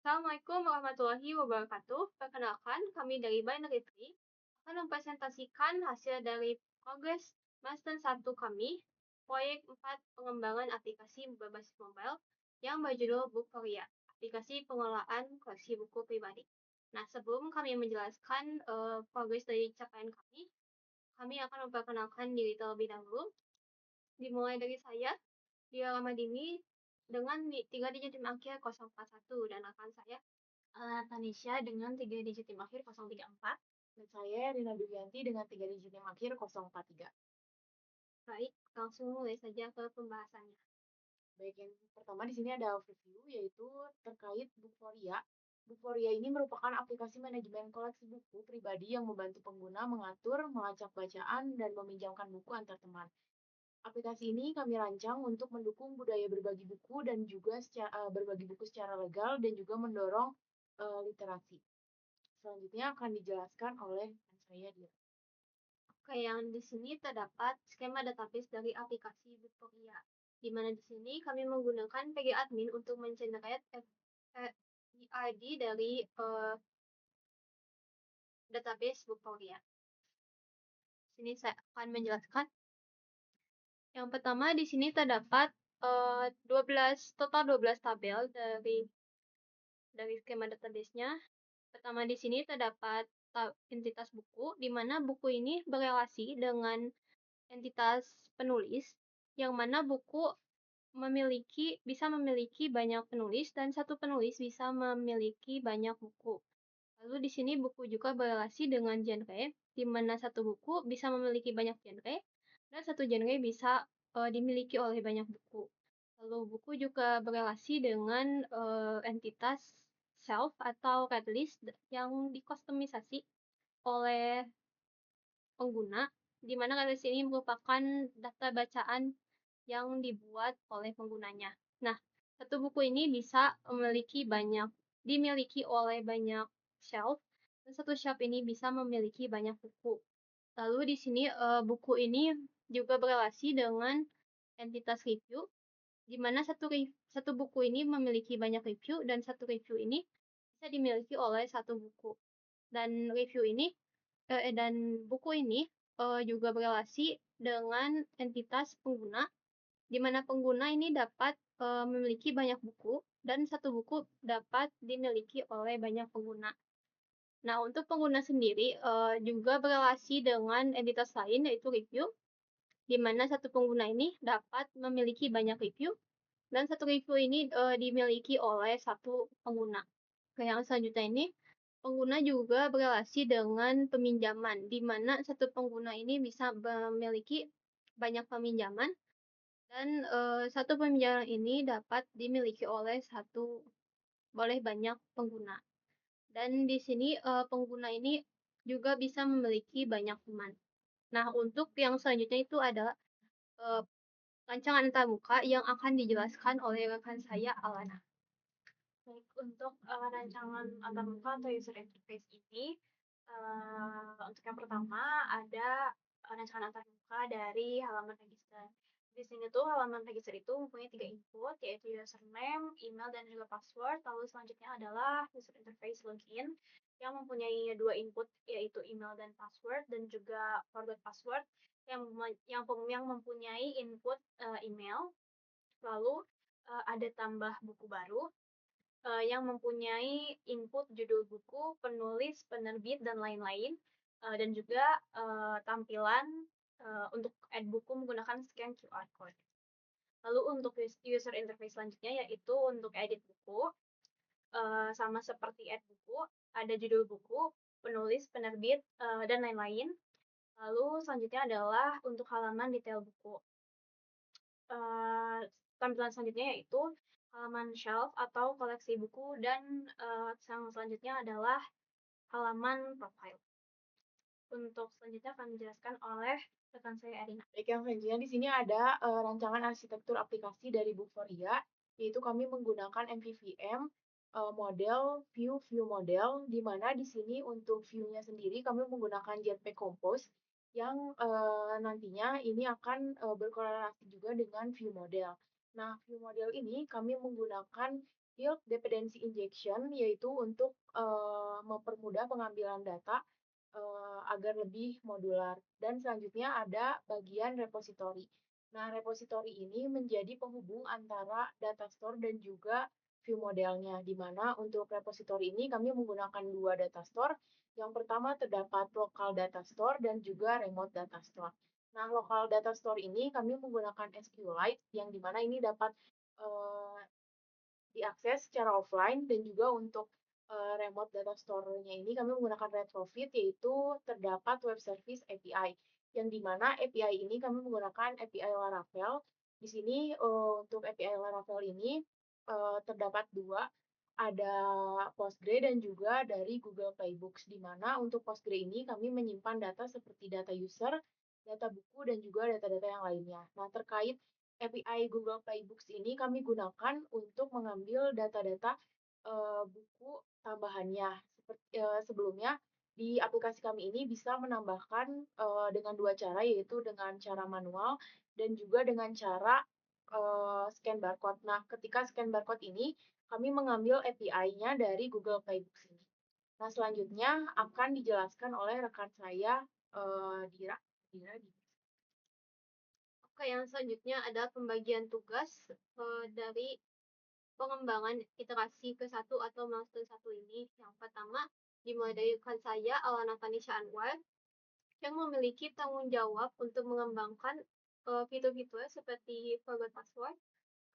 Assalamualaikum warahmatullahi wabarakatuh. Perkenalkan, kami dari Binary Tree akan mempresentasikan hasil dari progres milestone 1 kami, proyek 4 pengembangan aplikasi berbasis mobile yang berjudul Bookforia, aplikasi pengelolaan koleksi buku pribadi. Nah, sebelum kami menjelaskan progres dari capaian kami akan memperkenalkan diri terlebih dahulu. Dimulai dari saya, Dia Ramadini, dengan 3 digit tim akhir 041 dan rekan saya Tanisha dengan 3 digit tim akhir 034. Dan saya Rina Duyanti dengan 3 digit yang akhir 043. Baik, langsung mulai saja ke pembahasannya. Baik, yang pertama di sini ada overview, yaitu terkait Bookforia. Bookforia ini merupakan aplikasi manajemen koleksi buku pribadi yang membantu pengguna mengatur, melacak bacaan, dan meminjamkan buku antar teman. Aplikasi ini kami rancang untuk mendukung budaya berbagi buku dan juga berbagi buku secara legal dan juga mendorong literasi. Selanjutnya akan dijelaskan oleh saya Dira. Oke, yang di sini terdapat skema database dari aplikasi Bookforia, di mana di sini kami menggunakan PG admin untuk mengenerate ID dari database Bookforia. Sini saya akan menjelaskan. Yang pertama di sini terdapat 12 tabel dari skema database-nya. Pertama di sini terdapat entitas buku, di mana buku ini berelasi dengan entitas penulis, yang mana buku bisa memiliki banyak penulis dan satu penulis bisa memiliki banyak buku. Lalu di sini buku juga berelasi dengan genre, di mana satu buku bisa memiliki banyak genre dan satu genre bisa dimiliki oleh banyak buku. Lalu buku juga berelasi dengan entitas shelf atau read list yang dikustomisasi oleh pengguna, di mana read list ini merupakan daftar bacaan yang dibuat oleh penggunanya. Nah, satu buku ini bisa dimiliki oleh banyak shelf, dan satu shelf ini bisa memiliki banyak buku. Lalu di sini buku ini juga berelasi dengan entitas review, di mana satu buku ini memiliki banyak review dan satu review ini bisa dimiliki oleh satu buku. Dan buku ini juga berelasi dengan entitas pengguna, di mana pengguna ini dapat memiliki banyak buku dan satu buku dapat dimiliki oleh banyak pengguna. Nah, untuk pengguna sendiri juga berelasi dengan entitas lain yaitu review, di mana satu pengguna ini dapat memiliki banyak review dan satu review ini dimiliki oleh satu pengguna. Oke, yang selanjutnya ini pengguna juga berelasi dengan peminjaman, di mana satu pengguna ini bisa memiliki banyak peminjaman dan satu peminjaman ini dapat dimiliki oleh banyak pengguna. Dan di sini pengguna ini juga bisa memiliki banyak teman. Nah, untuk yang selanjutnya itu adalah uh, rancangan antarmuka yang akan dijelaskan oleh rekan saya, Alana. Baik, untuk rancangan antarmuka atau user interface ini, untuk yang pertama ada rancangan antarmuka dari halaman register. Di sini tuh halaman register itu mempunyai 3 input, yaitu username, email, dan juga password. Lalu selanjutnya adalah user interface login yang mempunyai 2 input, yaitu email dan password, dan juga forgot password yang mempunyai input email. Lalu ada tambah buku baru yang mempunyai input judul buku, penulis, penerbit, dan lain-lain. Dan juga tampilan untuk add buku menggunakan scan QR code. Lalu untuk user interface selanjutnya yaitu untuk edit buku, sama seperti add buku, ada judul buku, penulis, penerbit, dan lain-lain. Lalu selanjutnya adalah untuk halaman detail buku. Tampilan selanjutnya yaitu halaman shelf atau koleksi buku, dan yang selanjutnya adalah halaman profile. Untuk selanjutnya akan dijelaskan oleh rekan saya Erina. Baik, yang selanjutnya di sini ada rancangan arsitektur aplikasi dari Bookforia, yaitu kami menggunakan MVVM model view model, di mana di sini untuk view-nya sendiri kami menggunakan Jetpack Compose yang nantinya ini akan berkorelasi juga dengan view model. Nah, view model ini kami menggunakan Yield Dependency Injection, yaitu untuk mempermudah pengambilan data agar lebih modular. Dan selanjutnya ada bagian repository. Nah, repository ini menjadi penghubung antara data store dan juga view modelnya, di mana untuk repository ini kami menggunakan dua data store. Yang pertama terdapat local data store dan juga remote data store. Nah, local data store ini kami menggunakan SQLite, yang dimana ini dapat uh, diakses secara offline, dan juga untuk remote data store-nya ini kami menggunakan retrofit, yaitu terdapat web service API, yang dimana API ini kami menggunakan API Laravel. Di sini untuk API Laravel ini terdapat dua, ada Postgre dan juga dari Google Playbooks, di mana untuk Postgre ini kami menyimpan data seperti data user, data buku, dan juga data-data yang lainnya. Nah, terkait API Google Playbooks ini kami gunakan untuk mengambil data-data buku tambahannya. Seperti sebelumnya di aplikasi kami ini bisa menambahkan dengan dua cara, yaitu dengan cara manual dan juga dengan cara scan barcode. Nah, ketika scan barcode ini kami mengambil API-nya dari Google Playbooks ini. Nah, selanjutnya akan dijelaskan oleh rekan saya, Dira. Dira, Oke, yang selanjutnya ada pembagian tugas dari pengembangan iterasi ke satu atau milestone satu ini. Yang pertama, dimulai dari rekan saya, Alana Tanisha Anwar, yang memiliki tanggung jawab untuk mengembangkan fitur-fitur seperti forgot password,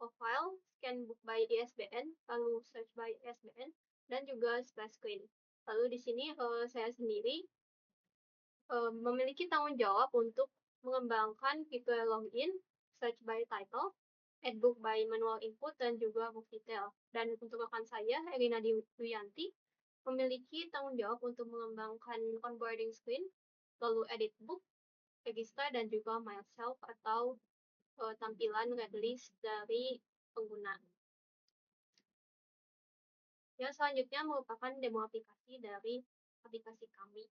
profile, scan book by ISBN, lalu search by ISBN, dan juga splash screen. Lalu di sini saya sendiri memiliki tanggung jawab untuk mengembangkan fitur login, search by title, add book by manual input, dan juga book detail. Dan untuk rekan saya, Erina Duyanti, memiliki tanggung jawab untuk mengembangkan onboarding screen, lalu edit book, register, dan juga myself atau tampilan red list dari pengguna. Yang selanjutnya merupakan demo aplikasi dari aplikasi kami.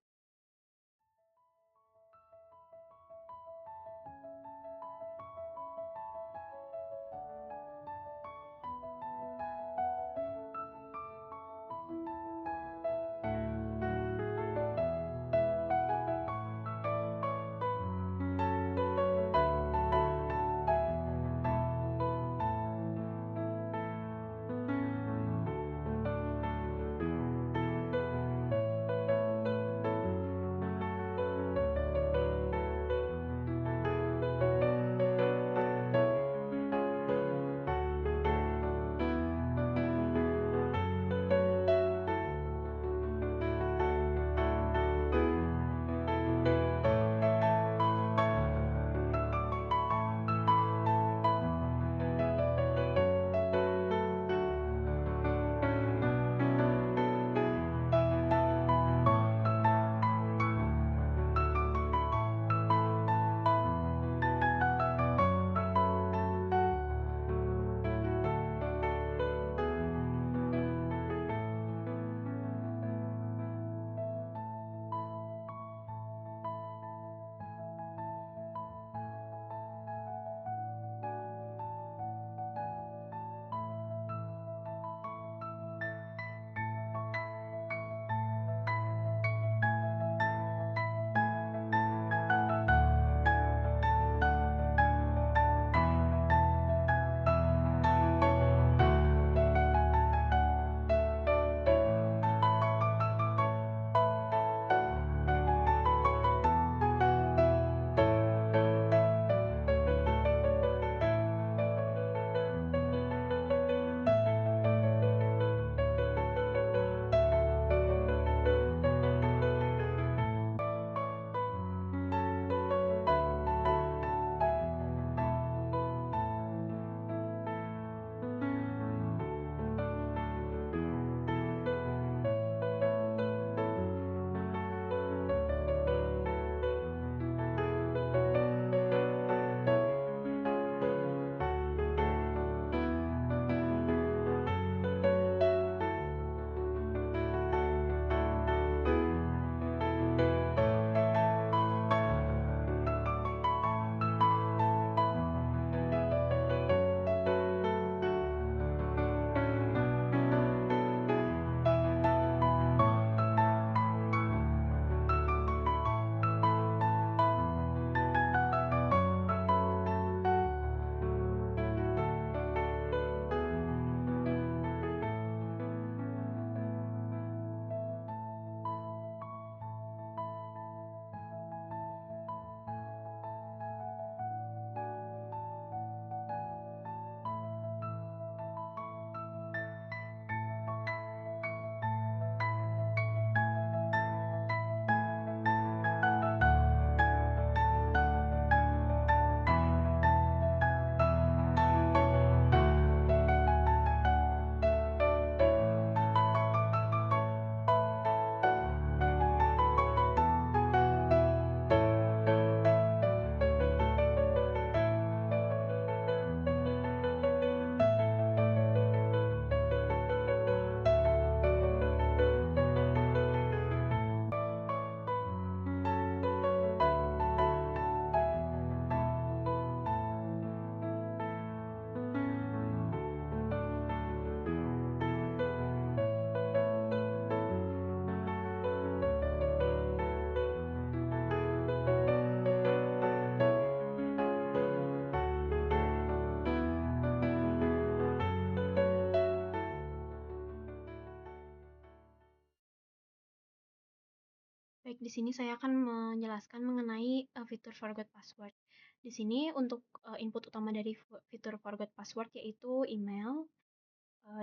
Baik, di sini saya akan menjelaskan mengenai, fitur forgot password. Di sini untuk, input utama dari fitur forgot password yaitu email,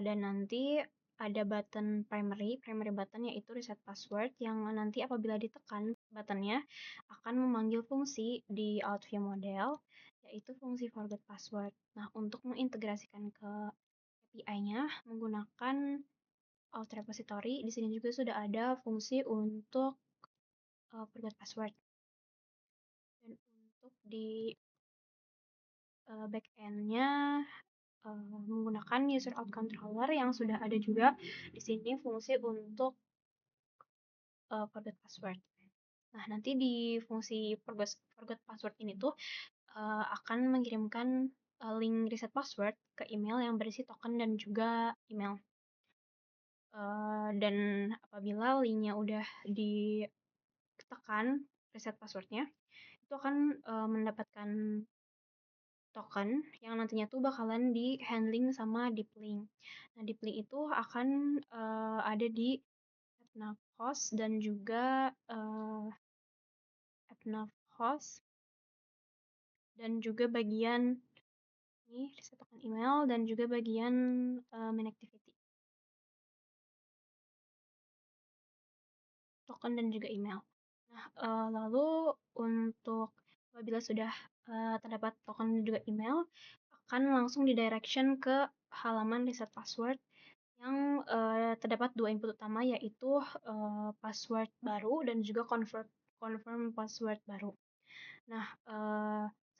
dan nanti ada button primary button yaitu reset password yang nanti apabila ditekan buttonnya akan memanggil fungsi di Alt View Model, yaitu fungsi forgot password. Nah, untuk mengintegrasikan ke API-nya menggunakan Alt Repository, di sini juga sudah ada fungsi untuk, forgot password. Dan untuk di, back-end-nya, menggunakan user out controller yang sudah ada juga di sini fungsi untuk, forgot password. Nah, nanti di fungsi forgot password ini tuh, akan mengirimkan, link reset password ke email yang berisi token dan juga email. Dan apabila linknya udah ditekan reset passwordnya, itu akan, mendapatkan token yang nantinya tuh bakalan di-handling sama deep link. Nah, deep link itu akan, ada di appNav host dan juga, appNav host dan juga bagian ini reset token email dan juga bagian, main activity. Token dan juga email. Nah, lalu untuk apabila sudah, terdapat token dan juga email, akan langsung di-direction ke halaman reset password yang, terdapat 2 input utama yaitu, password baru dan juga confirm password baru. Nah,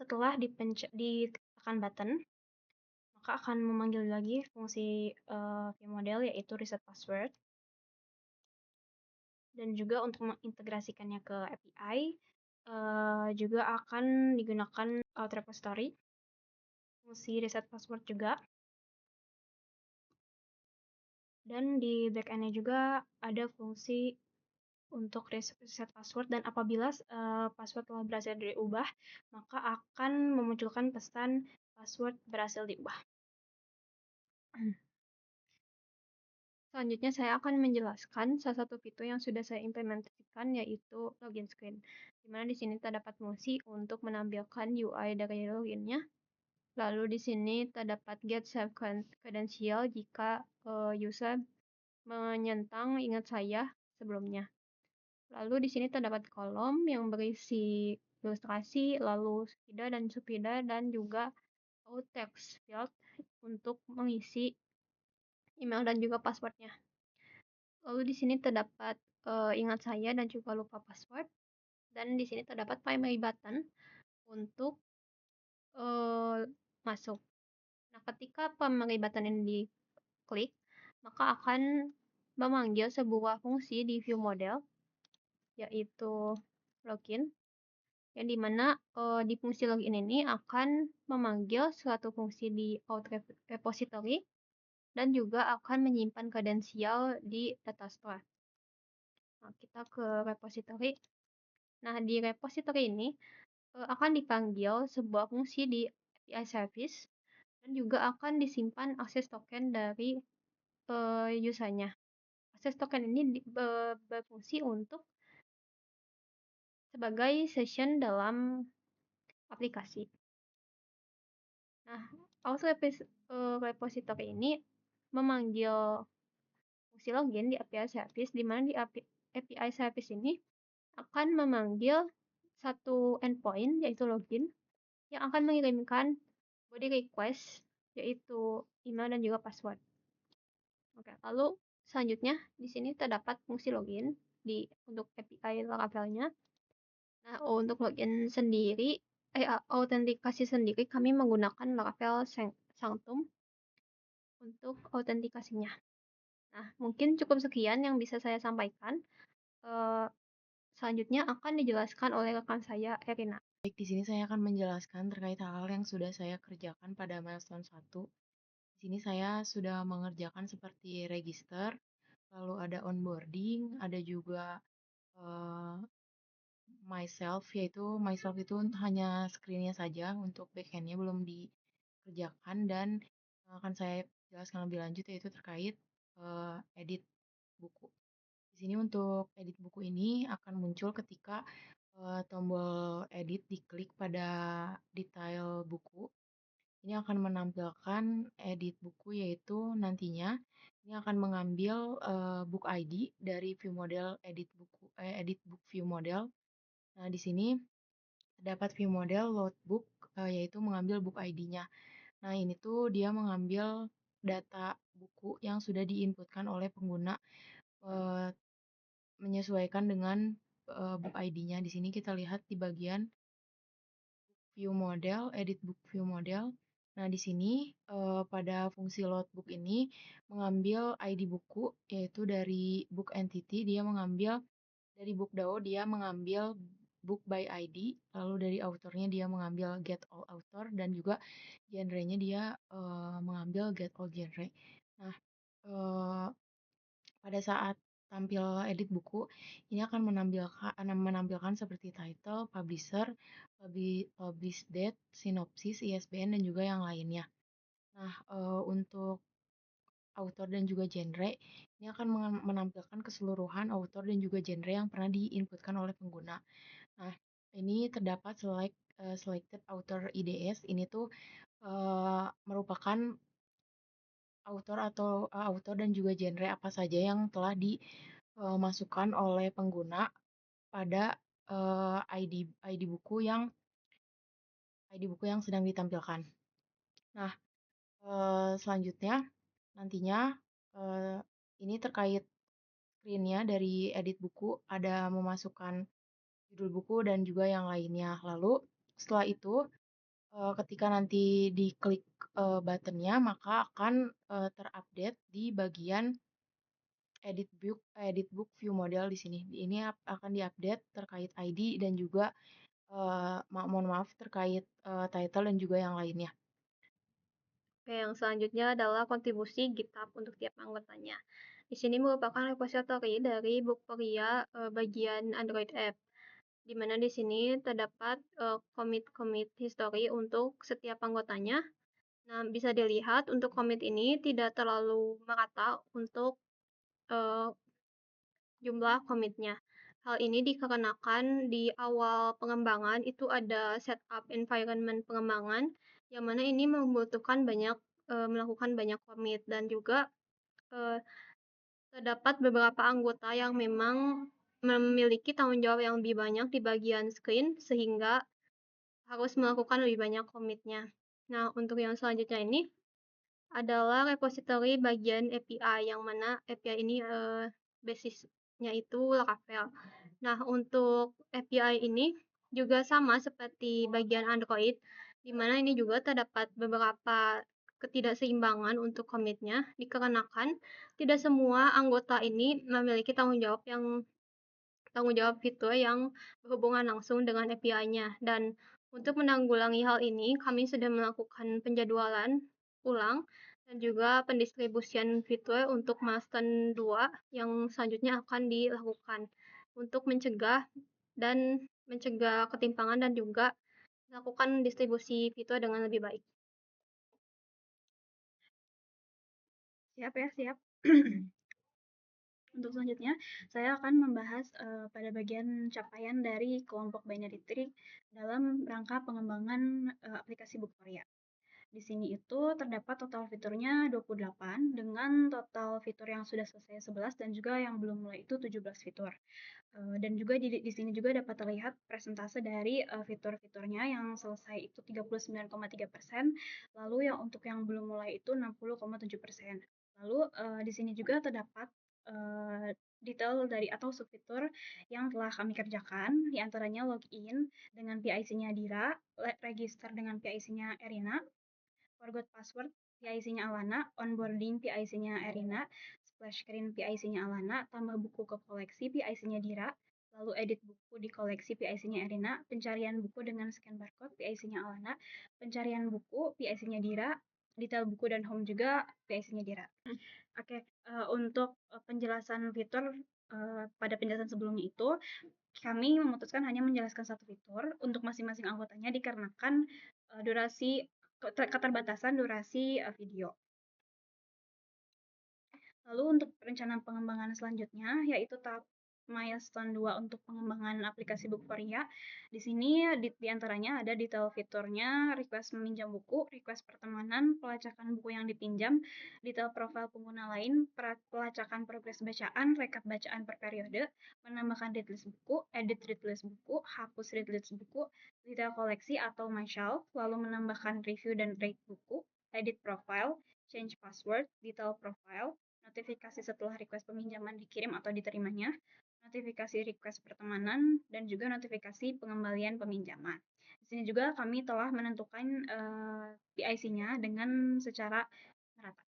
setelah ditekan button, maka akan memanggil lagi fungsi, vModel yaitu reset password. Dan juga untuk mengintegrasikannya ke API, juga akan digunakan Alt Repository, fungsi reset password juga. Dan di back-end-nya juga ada fungsi untuk reset password dan apabila, password telah berhasil diubah, maka akan memunculkan pesan password berhasil diubah. Selanjutnya saya akan menjelaskan salah satu fitur yang sudah saya implementasikan yaitu login screen. Di mana di sini terdapat fungsi untuk menampilkan UI dari loginnya. Lalu di sini terdapat get save credential jika user menyentang ingat saya sebelumnya. Lalu di sini terdapat kolom yang berisi ilustrasi, lalu spida dan supida dan juga out text field untuk mengisi email dan juga passwordnya. Lalu di sini terdapat ingat saya dan juga lupa password. Dan di sini terdapat primary button untuk masuk. Nah, ketika primary button ini diklik, maka akan memanggil sebuah fungsi di view model, yaitu login, yang dimana di fungsi login ini akan memanggil suatu fungsi di out repository dan juga akan menyimpan kredensial di data store. Nah, kita ke repository. Nah, di repository ini akan dipanggil sebuah fungsi di API service dan juga akan disimpan akses token dari usernya. Akses token ini berfungsi untuk sebagai session dalam aplikasi. Nah, auth repository ini memanggil fungsi login di API service, di mana di API service ini akan memanggil satu endpoint, yaitu login, yang akan mengirimkan body request, yaitu email dan juga password. Oke, lalu selanjutnya di sini terdapat fungsi login untuk API Laravel-nya. Nah, untuk login sendiri, autentikasi sendiri kami menggunakan Laravel Sanctum untuk autentikasinya. Nah, mungkin cukup sekian yang bisa saya sampaikan. Selanjutnya akan dijelaskan oleh rekan saya, Erina. Baik, di sini saya akan menjelaskan terkait hal-hal yang sudah saya kerjakan pada milestone 1. Di sini saya sudah mengerjakan seperti register, lalu ada onboarding, ada juga myself, yaitu myself itu hanya screen-nya saja, untuk back-end-nya belum dikerjakan dan akan saya jelaskan lebih lanjut yaitu terkait edit buku. Di sini untuk edit buku ini akan muncul ketika tombol edit diklik pada detail buku. Ini akan menampilkan edit buku, yaitu nantinya ini akan mengambil book ID dari view model edit book view model. Nah, di sini terdapat view model load book, yaitu mengambil book ID-nya. Nah, ini tuh dia mengambil data buku yang sudah diinputkan oleh pengguna, eh, menyesuaikan dengan book ID-nya. Di sini kita lihat di bagian view model, edit book view model. Nah, di sini pada fungsi load book ini mengambil ID buku, yaitu dari book entity dia mengambil dari book DAO dia mengambil book by ID, lalu dari authornya dia mengambil get all author, dan juga genrenya dia mengambil get all genre. Nah, eh, pada saat tampil edit buku, ini akan menampilkan seperti title, publisher, publish date, sinopsis, ISBN, dan juga yang lainnya. Nah, untuk author dan juga genre, ini akan menampilkan keseluruhan author dan juga genre yang pernah diinputkan oleh pengguna. Nah, ini terdapat selected author IDS. Ini tuh merupakan author dan juga genre apa saja yang telah dimasukkan oleh pengguna pada ID buku yang sedang ditampilkan. Nah, selanjutnya nantinya eh, ini terkait screen-nya dari edit buku, ada memasukkan judul buku dan juga yang lainnya. Lalu setelah itu ketika nanti diklik buttonnya, maka akan terupdate di bagian edit book view model di sini. Ini akan diupdate terkait ID dan juga mohon maaf terkait title dan juga yang lainnya. Oke, yang selanjutnya adalah kontribusi GitHub untuk tiap anggotanya. Di sini merupakan repository dari Bookpedia bagian Android App, di mana di sini terdapat commit history untuk setiap anggotanya. Nah, bisa dilihat untuk commit ini tidak terlalu merata untuk jumlah commitnya. Hal ini dikarenakan di awal pengembangan itu ada setup environment pengembangan, yang mana ini membutuhkan melakukan banyak commit, dan juga eh, terdapat beberapa anggota yang memang memiliki tanggung jawab yang lebih banyak di bagian screen, sehingga harus melakukan lebih banyak commitnya. Nah, untuk yang selanjutnya ini adalah repository bagian API, yang mana API ini basisnya itu Laravel. Nah, untuk API ini juga sama seperti bagian Android, di mana ini juga terdapat beberapa ketidakseimbangan untuk commitnya, dikarenakan tidak semua anggota ini memiliki tanggung jawab fitur yang berhubungan langsung dengan API-nya. Dan untuk menanggulangi hal ini, kami sudah melakukan penjadwalan ulang dan juga pendistribusian fitur untuk milestone 2 yang selanjutnya akan dilakukan untuk mencegah ketimpangan dan juga melakukan distribusi fitur dengan lebih baik. Siap ya, siap. Untuk selanjutnya, saya akan membahas pada bagian capaian dari kelompok binary tree dalam rangka pengembangan aplikasi Bookpedia. Di sini itu terdapat total fiturnya 28 dengan total fitur yang sudah selesai 11 dan juga yang belum mulai itu 17 fitur. Dan juga di sini juga dapat terlihat presentase dari fitur-fiturnya yang selesai itu 39,3%, lalu yang untuk yang belum mulai itu 60,7%. Lalu di sini juga terdapat detail dari atau subfitur yang telah kami kerjakan, diantaranya login dengan PIC-nya Dira, register dengan PIC-nya Erina, forgot password PIC-nya Alana, onboarding PIC-nya Erina, splash screen PIC-nya Alana, tambah buku ke koleksi PIC-nya Dira, lalu edit buku di koleksi PIC-nya Erina, pencarian buku dengan scan barcode PIC-nya Alana, pencarian buku PIC-nya Dira, detail buku dan home juga PIC-nya Dira. Oke, untuk penjelasan fitur pada penjelasan sebelumnya itu, kami memutuskan hanya menjelaskan satu fitur untuk masing-masing anggotanya dikarenakan keterbatasan durasi video. Lalu untuk rencana pengembangan selanjutnya, yaitu tahap milestone 2 untuk pengembangan aplikasi Bookvaria. Di sini di antaranya ada detail fiturnya, request meminjam buku, request pertemanan, pelacakan buku yang dipinjam, detail profil pengguna lain, pelacakan progres bacaan, rekap bacaan per periode, menambahkan readlist buku, edit readlist buku, hapus readlist buku, detail koleksi atau my shelf, lalu menambahkan review dan rate buku, edit profile, change password, detail profile, notifikasi setelah request peminjaman dikirim atau diterimanya, notifikasi request pertemanan, dan juga notifikasi pengembalian peminjaman. Di sini juga kami telah menentukan PIC-nya dengan secara merata.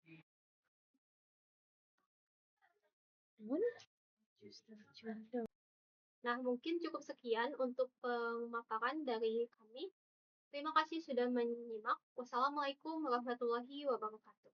Nah, mungkin cukup sekian untuk pemaparan dari kami. Terima kasih sudah menyimak. Wassalamualaikum warahmatullahi wabarakatuh.